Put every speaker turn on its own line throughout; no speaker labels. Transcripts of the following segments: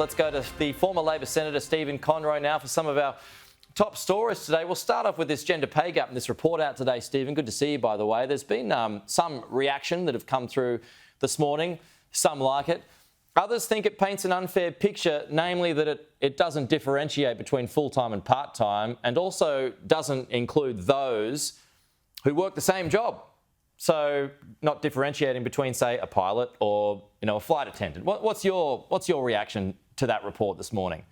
Let's go to the former Labor Senator Stephen Conroy now for some of our top stories today. We'll start off with this gender pay gap and this report out today, Stephen. Good to see you, by the way. There's been some reaction that have come through this morning. Some like it. Others think it paints an unfair picture, namely that it doesn't differentiate between full-time and part-time, and also doesn't include those who work the same job. So not differentiating between, say, a pilot or, a flight attendant. What's your reaction to that report this morning?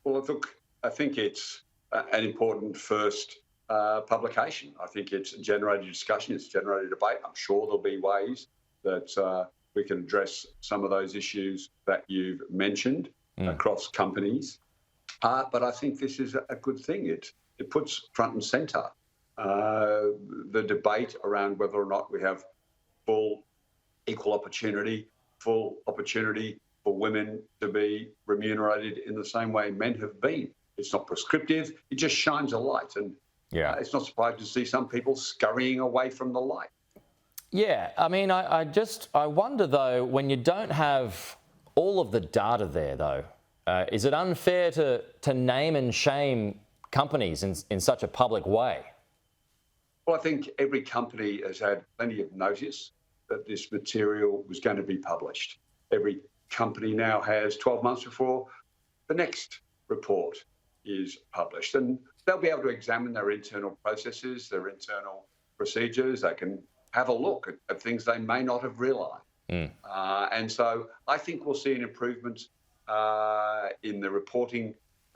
Well, look, I think it's an important first publication. I think it's generated discussion, it's generated debate. I'm sure there'll be ways that we can address some of those issues that you've mentioned across companies. But I think this is a good thing. It puts front and centre the debate around whether or not we have full equal opportunity, full opportunity for women to be remunerated in the same way men have been. It's not prescriptive. It just shines a light. And it's not surprising to see some people scurrying away from the light.
Yeah, I mean, I wonder, though, when you don't have all of the data there, though, is it unfair to name and shame companies in such a public way?
Well, I think every company has had plenty of notice that this material was going to be published. Every company now has 12 months before the next report is published. And they'll be able to examine their internal processes, their internal procedures. They can have a look at things they may not have realised. And so I think we'll see an improvement in the reporting,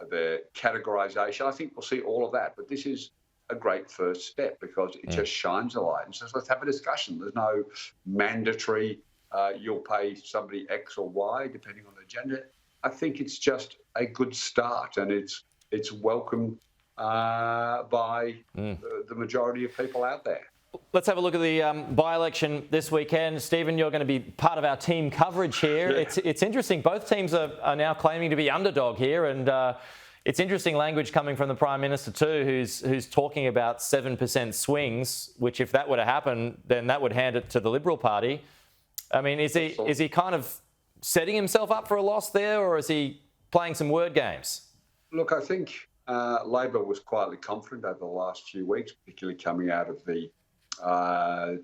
the categorisation. I think we'll see all of that. But this is a great first step because it just shines a light and says, let's have a discussion. There's no mandatory, you'll pay somebody X or Y depending on the gender. I think it's just a good start and it's welcomed by the majority of people out there.
Let's have a look at the by-election this weekend. Stephen, you're going to be part of our team coverage here. Yeah. It's interesting. Both teams are now claiming to be underdog here, and it's interesting language coming from the Prime Minister too, who's talking about 7% swings, which if that were to happen, then that would hand it to the Liberal Party. I mean, is he kind of setting himself up for a loss there, or is he playing some word games?
Look, I think Labor was quietly confident over the last few weeks, particularly coming out of the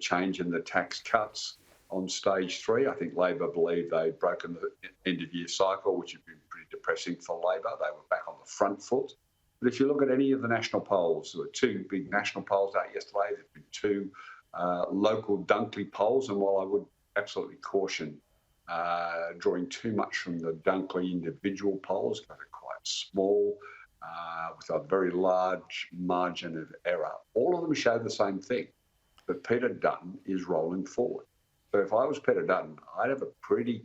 change in the tax cuts on stage 3. I think Labor believed they'd broken the end-of-year cycle, which had been pretty depressing for Labor. They were back on the front foot. But if you look at any of the national polls, there were 2 big national polls out yesterday. There have been 2 local Dunkley polls, and while I would absolutely caution drawing too much from the Dunkley individual polls, because they're quite small, with a very large margin of error, all of them show the same thing, that Peter Dutton is rolling forward. So if I was Peter Dutton, I'd have a pretty,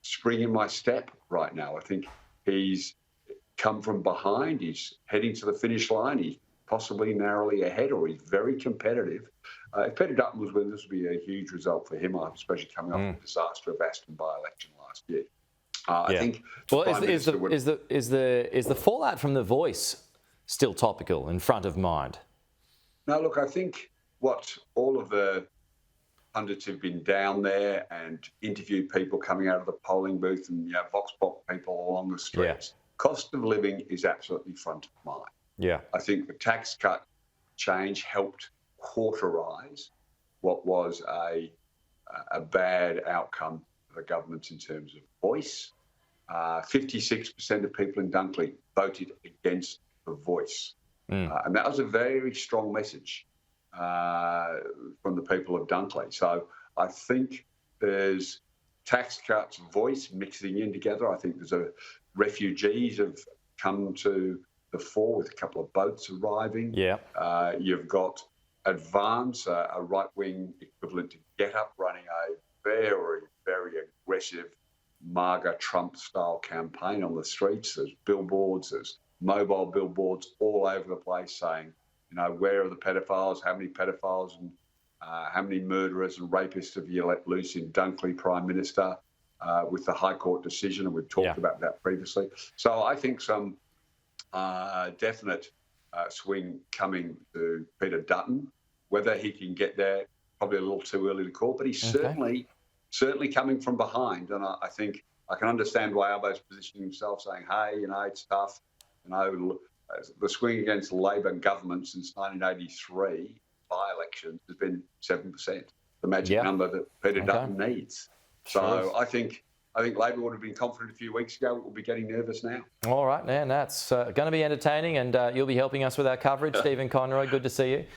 spring in my step right now. I think he's come from behind. He's heading to the finish line. He's possibly narrowly ahead, or he's very competitive. If Peter Dutton was with, this would be a huge result for him, especially coming off the disaster of Aston by-election last year. I think.
Well, is the fallout from The Voice still topical and front of mind?
No, look, I think what all of the pundits who've been down there and interviewed people coming out of the polling booth and Vox Pop people along the streets, cost of living is absolutely front of mind.
Yeah, I
think the tax cut change helped cauterise what was a bad outcome for the government in terms of voice. 56% of people in Dunkley voted against The Voice. And that was a very strong message from the people of Dunkley. So I think there's tax cuts, voice mixing in together. I think there's refugees have come to the fore with a couple of boats arriving. Yeah. You've got Advance, a right-wing equivalent to Get Up, running a very, very aggressive MAGA Trump-style campaign on the streets. There's billboards, there's mobile billboards all over the place saying, where are the pedophiles, how many pedophiles and how many murderers and rapists have you let loose in Dunkley, Prime Minister, with the High Court decision, and we've talked about that previously. So I think some definite swing coming to Peter Dutton. Whether he can get there, probably a little too early to call, but he's certainly coming from behind. And I think I can understand why Albo's positioning himself, saying, hey, it's tough. The swing against the Labor government since 1983 by-elections has been 7%, the magic number that Peter Dutton needs. So I think Labor would have been confident a few weeks ago. We'll be getting nervous now.
All right, man, that's going to be entertaining, and you'll be helping us with our coverage. Stephen Conroy, good to see you.